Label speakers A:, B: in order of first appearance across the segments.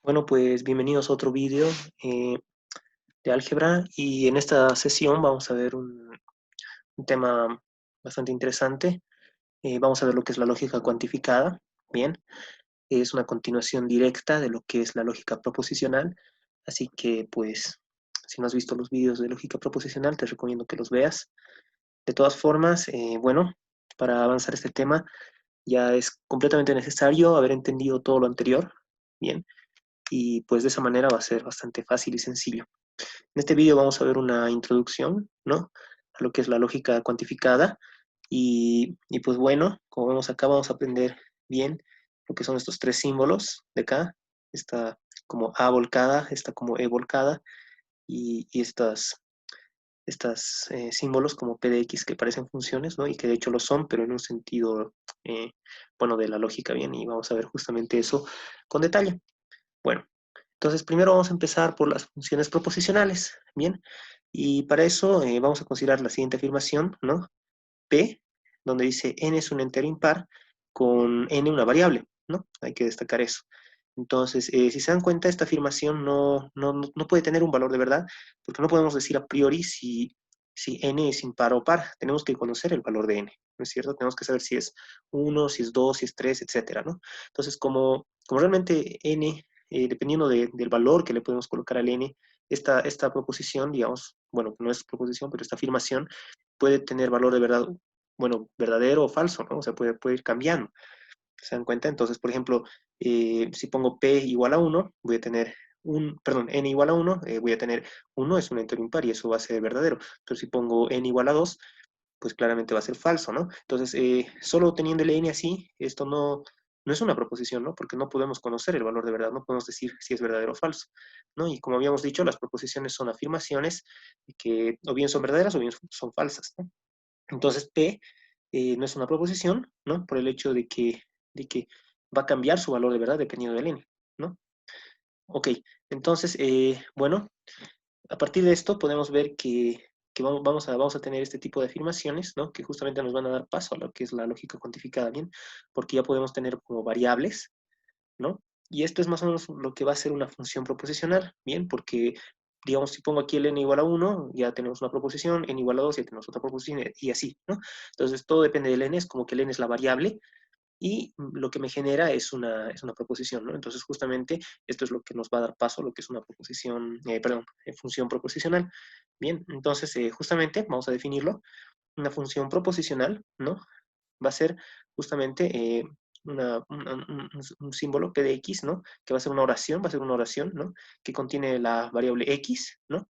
A: Bueno, pues bienvenidos a otro vídeo eh, de álgebra y en esta sesión vamos a ver un tema bastante interesante. Vamos a ver lo que es la lógica cuantificada. Bien, es una continuación directa de lo que es la lógica proposicional, así que pues si no has visto los vídeos de lógica proposicional te recomiendo que los veas. De todas formas, bueno, para avanzar este tema ya es completamente necesario haber entendido todo lo anterior. Bien, y pues de esa manera va a ser bastante fácil y sencillo. En este vídeo vamos a ver una introducción, ¿no? A lo que es la lógica cuantificada y pues bueno, como vemos acá vamos a aprender bien lo que son estos tres símbolos de acá, esta como A volcada, esta como E volcada y estas símbolos como P de X que parecen funciones, ¿no? Y que de hecho lo son, pero en un sentido, bueno, de la lógica, bien, y vamos a ver justamente eso con detalle. Bueno, entonces primero vamos a empezar por las funciones proposicionales, ¿bien? Y para eso vamos a considerar la siguiente afirmación, ¿no? P, donde dice n es un entero impar con n una variable, ¿no? Hay que destacar eso. Entonces, si se dan cuenta, esta afirmación no puede tener un valor de verdad, porque no podemos decir a priori si n es impar o par. Tenemos que conocer el valor de n, ¿no es cierto? Tenemos que saber si es 1, si es 2, si es 3, etcétera, ¿no? Entonces, como realmente n, dependiendo del valor que le podemos colocar al n, esta proposición, digamos, bueno, no es proposición, pero esta afirmación puede tener valor de verdad, bueno, verdadero o falso, ¿no? O sea, puede ir cambiando. ¿Se dan cuenta? Entonces, por ejemplo, si pongo P igual a 1, voy a tener perdón, n igual a 1, voy a tener 1 es un entero impar y eso va a ser verdadero. Pero si pongo n igual a 2, pues claramente va a ser falso, ¿no? Entonces, solo teniendo el n así, esto no es una proposición, ¿no? Porque no podemos conocer el valor de verdad, no podemos decir si es verdadero o falso, ¿no? Y como habíamos dicho, las proposiciones son afirmaciones que o bien son verdaderas o bien son falsas, ¿no? Entonces, P no es una proposición, ¿no? Por el hecho de que va a cambiar su valor de verdad dependiendo del n, ¿no? Ok, entonces, bueno, a partir de esto podemos ver que vamos a tener este tipo de afirmaciones, ¿no? Que justamente nos van a dar paso a lo que es la lógica cuantificada, ¿bien? Porque ya podemos tener como variables, ¿no? Y esto es más o menos lo que va a ser una función proposicional, ¿bien? Porque, digamos, si pongo aquí el n igual a 1, ya tenemos una proposición, n igual a 2, ya tenemos otra proposición, y así, ¿no? Entonces, todo depende del n, es como que el n es la variable, y lo que me genera es una proposición, ¿no? Entonces, justamente, esto es lo que nos va a dar paso a lo que es una proposición, perdón, función proposicional. Bien, entonces, justamente, vamos a definirlo. Una función proposicional, ¿no? Va a ser justamente un símbolo P de X, ¿no? Que va a ser una oración, va a ser una oración, ¿no? Que contiene la variable X, ¿no?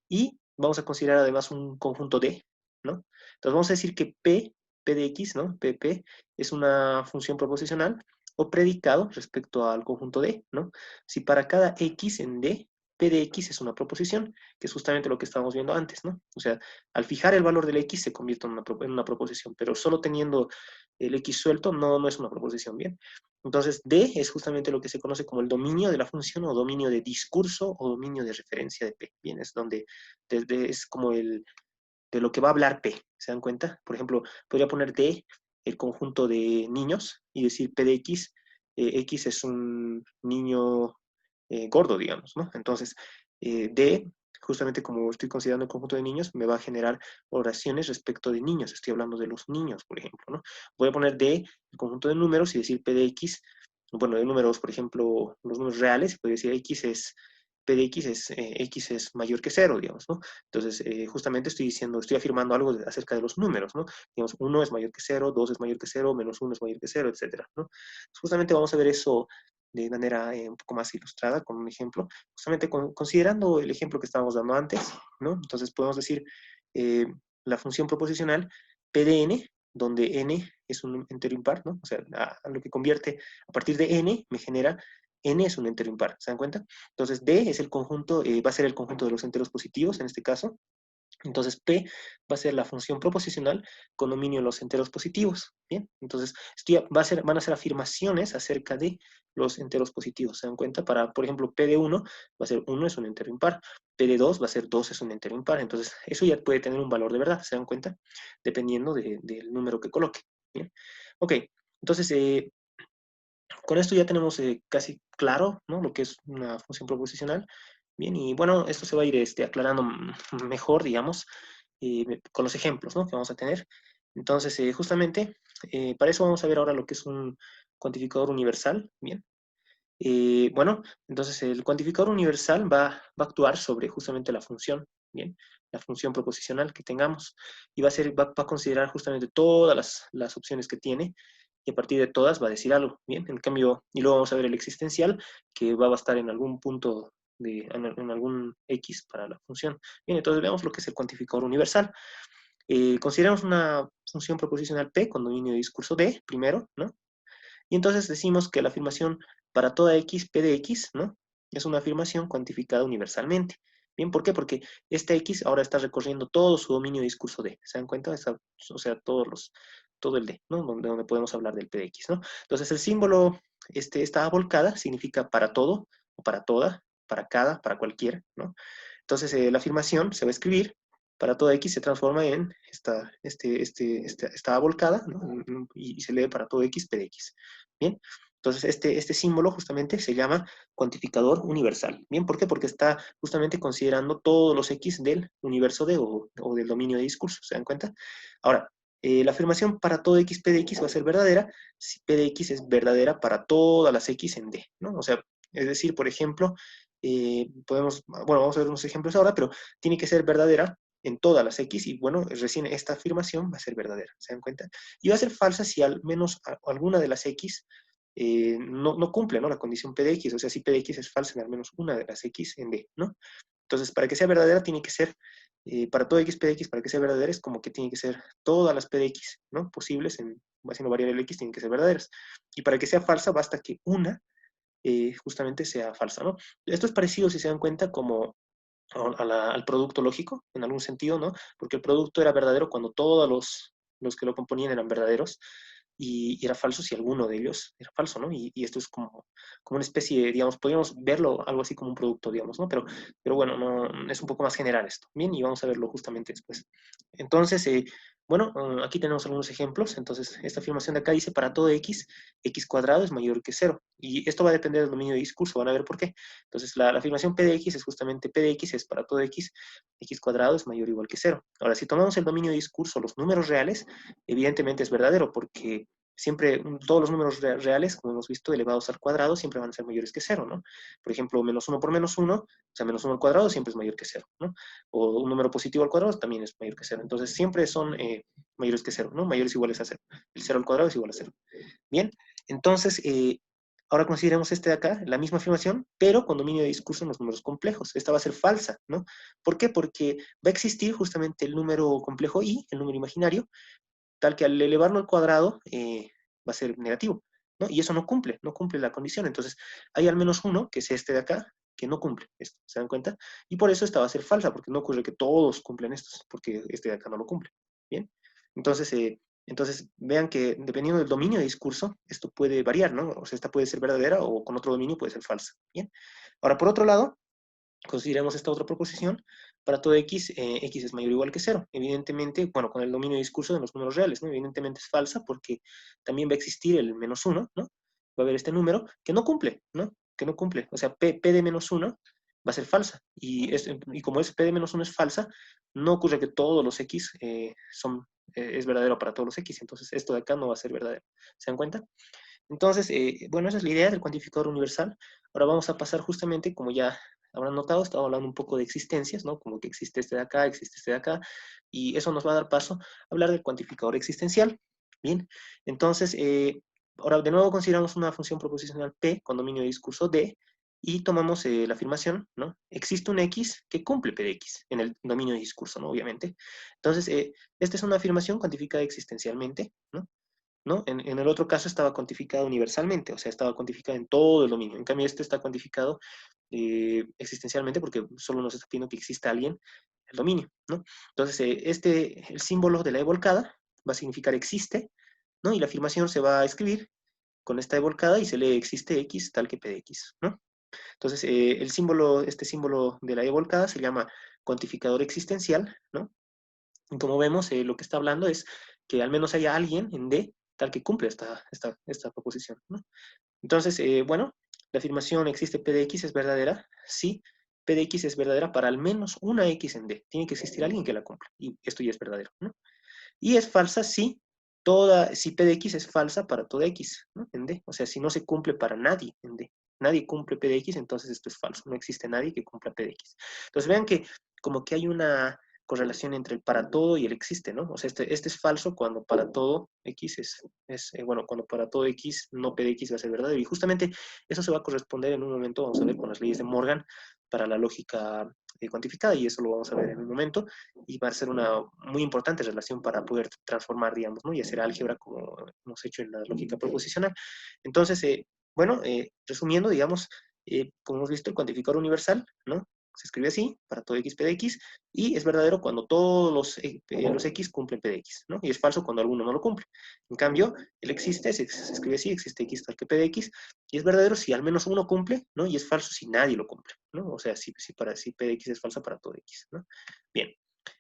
A: Y vamos a considerar además un conjunto D, ¿no? Entonces vamos a decir que P de X, ¿no? PP es una función proposicional o predicado respecto al conjunto D, ¿no? Si para cada X en D, P de X es una proposición, que es justamente lo que estábamos viendo antes, ¿no? O sea, al fijar el valor del X se convierte en una proposición, pero solo teniendo el X suelto no es una proposición, ¿bien? Entonces, D es justamente lo que se conoce como el dominio de la función o dominio de discurso o dominio de referencia de P, ¿bien? Es donde es como de lo que va a hablar P, ¿se dan cuenta? Por ejemplo, podría poner D, el conjunto de niños, y decir P de X, X es un niño gordo, digamos, ¿no? Entonces, D, justamente como estoy considerando el conjunto de niños, me va a generar oraciones respecto de niños, estoy hablando de los niños, por ejemplo, ¿no? Voy a poner D, el conjunto de números, y decir P de X, bueno, de números, por ejemplo, los números reales, puede decir P de X es mayor que cero, digamos, ¿no? Entonces, justamente estoy afirmando algo acerca de los números, ¿no? Digamos, 1 es mayor que cero, 2 es mayor que cero, menos 1 es mayor que cero, etcétera, ¿no? Justamente vamos a ver eso de manera un poco más ilustrada con un ejemplo, justamente considerando el ejemplo que estábamos dando antes, ¿no? Entonces podemos decir eh, la función proposicional P de n, donde n es un entero impar, ¿no? O sea, a lo que convierte a partir de n me genera n es un entero impar, ¿se dan cuenta? Entonces D es el conjunto, va a ser el conjunto de los enteros positivos en este caso, entonces P va a ser la función proposicional con dominio en los enteros positivos. Bien, entonces van a ser afirmaciones acerca de los enteros positivos. ¿Se dan cuenta? Por ejemplo, P de 1 va a ser 1 es un entero impar. P de 2 va a ser 2 es un entero impar. Entonces, eso ya puede tener un valor de verdad. ¿Se dan cuenta? Dependiendo del número que coloque. Bien. Ok, entonces, Con esto ya tenemos casi claro, ¿no?, lo que es una función proposicional. Bien, y bueno, esto se va a ir aclarando mejor, digamos, con los ejemplos, ¿no?, que vamos a tener. Entonces, justamente, para eso vamos a ver ahora lo que es un cuantificador universal. Bien. Bueno, entonces el cuantificador universal va a actuar sobre justamente la función, ¿bien? La función proposicional que tengamos. Y va a considerar justamente todas las opciones que tiene, y a partir de todas va a decir algo, ¿bien? En cambio, y luego vamos a ver el existencial, que va a estar en algún punto, en algún X para la función. Bien, entonces veamos lo que es el cuantificador universal. Consideramos una función proposicional P con dominio de discurso D, primero, ¿no? Y entonces decimos que la afirmación para toda x, p de x, ¿no?, es una afirmación cuantificada universalmente. Bien, ¿por qué? Porque esta x ahora está recorriendo todo su dominio de discurso D. ¿Se dan cuenta? O sea, todo el D, ¿no?, donde podemos hablar del p de x, ¿no? Entonces el símbolo, esta volcada, significa para todo, o para toda, para cada, para cualquier, ¿no? Entonces la afirmación se va a escribir: para toda x se transforma en esta volcada, ¿no?, y se lee para todo x, p de x. Bien, entonces este símbolo justamente se llama cuantificador universal. Bien, ¿por qué? Porque está justamente considerando todos los x del universo D, o del dominio de discurso. ¿Se dan cuenta? Ahora, la afirmación para todo x, p de x va a ser verdadera si p de x es verdadera para todas las x en D, ¿no? O sea, es decir, por ejemplo, bueno, vamos a ver unos ejemplos ahora, pero tiene que ser verdadera en todas las x, y bueno, recién esta afirmación va a ser verdadera. ¿Se dan cuenta? Y va a ser falsa si al menos alguna de las x no cumple, ¿no?, la condición p de x. O sea, si p de x es falsa en al menos una de las x en D, ¿no? Entonces, para que sea verdadera tiene que ser, para todo x, p de x, para que sea verdadera es como que tiene que ser todas las p de x, ¿no?, posibles, haciendo variar el x, tienen que ser verdaderas. Y para que sea falsa basta que una justamente sea falsa, ¿no? Esto es parecido, si se dan cuenta, como al producto lógico, en algún sentido, ¿no? Porque el producto era verdadero cuando todos los que lo componían eran verdaderos, y era falso si alguno de ellos era falso, ¿no? Y esto es como una especie, digamos, podríamos verlo algo así como un producto, digamos, ¿no? Pero bueno, no, es un poco más general esto. Bien, y vamos a verlo justamente después. Entonces, bueno, aquí tenemos algunos ejemplos. Entonces, esta afirmación de acá dice: para todo x, x cuadrado es mayor que cero. Y esto va a depender del dominio de discurso, van a ver por qué. Entonces, la afirmación p de x es justamente p de x es para todo x, x cuadrado es mayor o igual que cero. Ahora, si tomamos el dominio de discurso, los números reales, evidentemente es verdadero, porque siempre todos los números reales, como hemos visto, elevados al cuadrado, siempre van a ser mayores que cero, ¿no? Por ejemplo, menos 1 por menos 1, o sea, menos 1 al cuadrado siempre es mayor que cero, ¿no? O un número positivo al cuadrado también es mayor que cero. Entonces, siempre son mayores que cero, ¿no? Mayores o iguales a cero. El 0 al cuadrado es igual a cero. Bien, entonces, ahora consideremos este de acá, la misma afirmación, pero con dominio de discurso en los números complejos. Esta va a ser falsa, ¿no? ¿Por qué? Porque va a existir justamente el número complejo i, el número imaginario, tal que al elevarlo al cuadrado va a ser negativo, ¿no? Y eso no cumple la condición. Entonces, hay al menos uno, que es este de acá, que no cumple esto. ¿Se dan cuenta? Y por eso esta va a ser falsa, porque no ocurre que todos cumplen estos, porque este de acá no lo cumple. ¿Bien? Entonces, vean que dependiendo del dominio de discurso, esto puede variar, ¿no? O sea, esta puede ser verdadera o con otro dominio puede ser falsa. Bien. Ahora, por otro lado, consideremos esta otra proposición: para todo x, x es mayor o igual que cero. Evidentemente, bueno, con el dominio de discurso de los números reales, ¿no? Evidentemente es falsa porque también va a existir el menos 1, ¿no? Va a haber este número que no cumple, ¿no? Que no cumple. O sea, p de menos 1 va a ser falsa. Y como p de menos 1 es falsa, no ocurre que todos los x es verdadero para todos los x. Entonces, esto de acá no va a ser verdadero. ¿Se dan cuenta? Entonces, bueno, esa es la idea del cuantificador universal. Ahora vamos a pasar justamente, como ya habrán notado, estaba hablando un poco de existencias, ¿no? Como que existe este de acá, existe este de acá, y eso nos va a dar paso a hablar del cuantificador existencial. Bien, entonces, ahora de nuevo consideramos una función proposicional P con dominio de discurso D, y tomamos la afirmación, ¿no? Existe un X que cumple P de X en el dominio de discurso, ¿no? Obviamente. Entonces, esta es una afirmación cuantificada existencialmente, ¿no? ¿No? En el otro caso estaba cuantificado universalmente, o sea, estaba cuantificado en todo el dominio. En cambio, este está cuantificado existencialmente, porque solo nos está pidiendo que exista alguien en el dominio, ¿no? Entonces, el símbolo de la E volcada va a significar existe, ¿no? Y la afirmación se va a escribir con esta E volcada y se lee existe X tal que P de X, ¿no? Entonces, este símbolo de la E volcada se llama cuantificador existencial, ¿no? Y como vemos, lo que está hablando es que al menos haya alguien en D tal que cumple esta proposición, ¿no? Entonces, bueno, la afirmación existe P de X es verdadera. Sí, P de X es verdadera para al menos una X en D. Tiene que existir alguien que la cumpla. Y esto ya es verdadero, ¿no? Y es falsa si P de X es falsa para toda X, ¿no? En D. O sea, si no se cumple para nadie en D. Nadie cumple P de X, entonces esto es falso. No existe nadie que cumpla P de X. Entonces vean que como que hay una correlación entre el para todo y el existe, ¿no? O sea, este es falso cuando para todo X bueno, cuando para todo X no P de X va a ser verdadero. Y justamente eso se va a corresponder en un momento, vamos a ver, con las leyes de Morgan para la lógica cuantificada, y eso lo vamos a ver en un momento, y va a ser una muy importante relación para poder transformar, digamos, ¿no? Y hacer álgebra como hemos hecho en la lógica proposicional. Entonces, bueno, resumiendo, digamos, como hemos visto, el cuantificador universal, ¿no? Se escribe así, para todo x p de x, y es verdadero cuando todos los x cumplen p de x, ¿no? Y es falso cuando alguno no lo cumple. En cambio, el existe se escribe así, existe x tal que p de x, y es verdadero si al menos uno cumple, ¿no? Y es falso si nadie lo cumple, ¿no? O sea, si p de x es falsa para todo x, ¿no? Bien,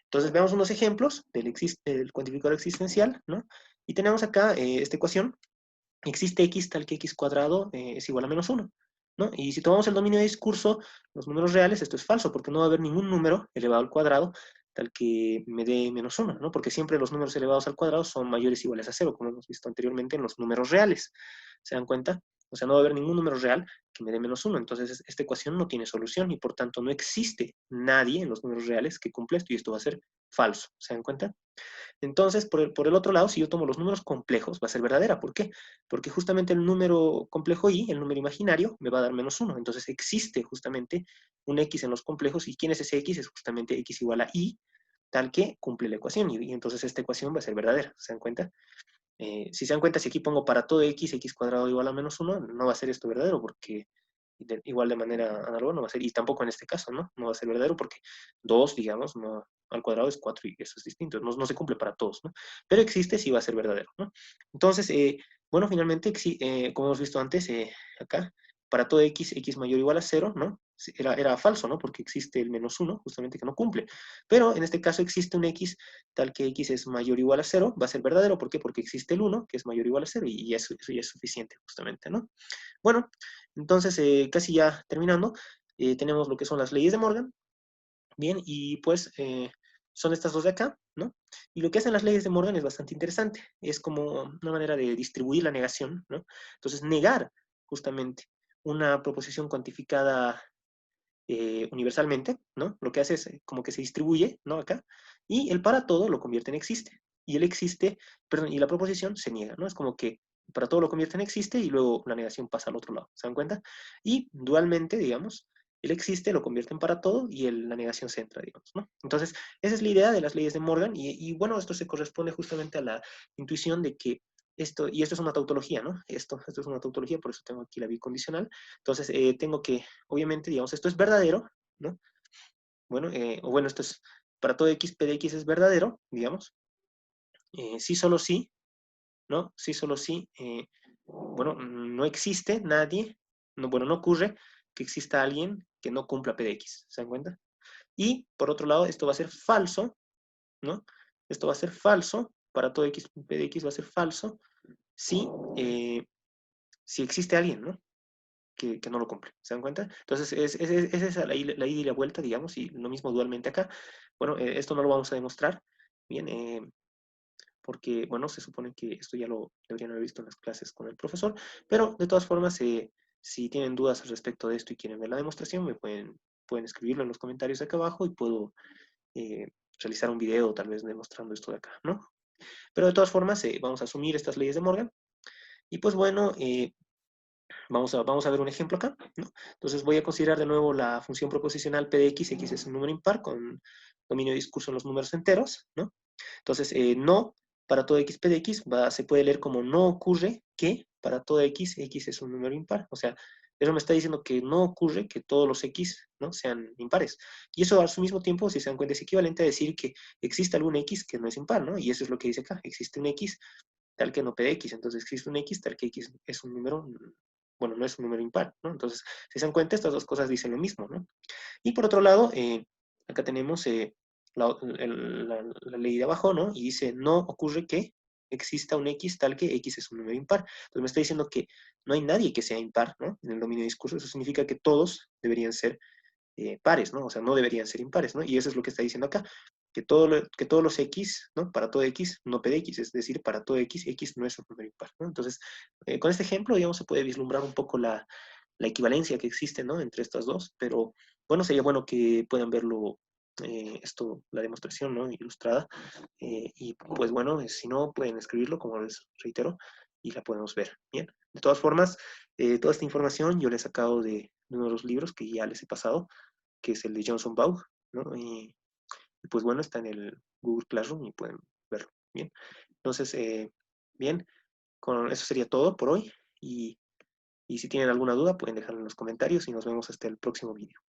A: entonces veamos unos ejemplos del cuantificador existencial, ¿no? Y tenemos acá esta ecuación: existe x tal que x cuadrado es igual a menos 1, ¿no? Y si tomamos el dominio de discurso, los números reales, esto es falso, porque no va a haber ningún número elevado al cuadrado tal que me dé menos 1, ¿no? Porque siempre los números elevados al cuadrado son mayores o iguales a 0, como hemos visto anteriormente en los números reales. ¿Se dan cuenta? O sea, no va a haber ningún número real que me dé menos 1. Entonces, esta ecuación no tiene solución y por tanto no existe nadie en los números reales que cumpla esto, y esto va a ser falso. ¿Se dan cuenta? Entonces, por el otro lado, si yo tomo los números complejos, va a ser verdadera. ¿Por qué? Porque justamente el número complejo y, el número imaginario, me va a dar menos 1. Entonces existe justamente un x en los complejos, y ¿quién es ese x? Es justamente x igual a y, tal que cumple la ecuación, y entonces esta ecuación va a ser verdadera. ¿Se dan cuenta? Si se dan cuenta, si aquí pongo para todo x cuadrado igual a menos 1, no va a ser esto verdadero, porque igual de manera análoga no va a ser, y tampoco en este caso, ¿no? No va a ser verdadero porque 2, digamos, no, al cuadrado es 4 y eso es distinto, no se cumple para todos, ¿no? Pero existe si va a ser verdadero, ¿no? Entonces, bueno, finalmente, como hemos visto antes, acá, para todo x mayor o igual a 0, ¿no? Era falso, ¿no? Porque existe el menos 1, justamente, que no cumple. Pero en este caso existe un x tal que x es mayor o igual a 0, va a ser verdadero. ¿Por qué? Porque existe el 1, que es mayor o igual a 0, y eso ya es suficiente, justamente, ¿no? Bueno, entonces, casi ya terminando, tenemos lo que son las leyes de Morgan, bien, y pues son estas dos de acá, ¿no? Y lo que hacen las leyes de Morgan es bastante interesante, es como una manera de distribuir la negación, ¿no? Entonces, negar justamente una proposición cuantificada universalmente, ¿no? Lo que hace es como que se distribuye, ¿no? Acá, y el para todo lo convierte en existe. Y el existe, perdón, y la proposición se niega, ¿no? Es como que para todo lo convierte en existe y luego la negación pasa al otro lado, ¿se dan cuenta? Y dualmente, digamos, el existe lo convierte en para todo y la negación se entra, digamos, ¿no? Entonces, esa es la idea de las leyes de Morgan, y bueno, esto se corresponde justamente a la intuición de que y esto es una tautología, ¿no? Esto es una tautología, por eso tengo aquí la bicondicional. Entonces, tengo que, obviamente, digamos, esto es verdadero, ¿no? Bueno, o bueno, esto es, para todo x, p de x es verdadero, digamos. Sí, solo sí, ¿no? Sí, solo sí. Bueno, no existe nadie, no, bueno, no ocurre que exista alguien que no cumpla p de x, ¿se dan cuenta? Y, por otro lado, esto va a ser falso, ¿no? Esto va a ser falso, para todo x, p de x va a ser falso, si, si existe alguien, ¿no? Que no lo cumple. ¿Se dan cuenta? Entonces, es esa la ida y la vuelta, digamos, y lo mismo dualmente acá. Bueno, esto no lo vamos a demostrar, bien, porque, bueno, se supone que esto ya lo deberían haber visto en las clases con el profesor, pero de todas formas, si tienen dudas al respecto de esto y quieren ver la demostración, pueden escribirlo en los comentarios de acá abajo, y puedo eh, realizar un video tal vez demostrando esto de acá, ¿no? Pero de todas formas, vamos a asumir estas leyes de Morgan, y pues bueno, vamos a ver un ejemplo acá, ¿no? Entonces voy a considerar de nuevo la función proposicional p de x. X es un número impar con dominio de discurso en los números enteros, ¿no? Entonces, no para todo x p de x se puede leer como no ocurre que para todo x, x es un número impar. O sea, eso me está diciendo que no ocurre que todos los x, ¿no?, sean impares. Y eso a su mismo tiempo, si se dan cuenta, es equivalente a decir que existe algún x que no es impar, ¿no? Y eso es lo que dice acá. Existe un x tal que no p de x. Entonces existe un x tal que x es un número, bueno, no es un número impar, ¿no? Entonces, si se dan cuenta, estas dos cosas dicen lo mismo, ¿no? Y por otro lado, acá tenemos la ley de abajo, ¿no? Y dice, no ocurre que exista un X tal que X es un número impar. Entonces me está diciendo que no hay nadie que sea impar, ¿no? En el dominio de discurso, eso significa que todos deberían ser pares, ¿no? O sea, no deberían ser impares, ¿no? Y eso es lo que está diciendo acá, que todos los X, ¿no? Para todo X, no P de X, es decir, para todo X, X no es un número impar, ¿no? Entonces, con este ejemplo, digamos, se puede vislumbrar un poco la equivalencia que existe, ¿no? Entre estas dos, pero bueno, sería bueno que puedan verlo, esto, la demostración, ¿no? Ilustrada, y pues bueno, si no, pueden escribirlo, como les reitero, y la podemos ver, ¿bien? De todas formas, toda esta información yo la he sacado de uno de los libros que ya les he pasado, que es el de Johnson Baugh, ¿no? Y pues bueno, está en el Google Classroom y pueden verlo, ¿bien? Entonces, bien, con eso sería todo por hoy, y si tienen alguna duda pueden dejarlo en los comentarios y nos vemos hasta el próximo vídeo.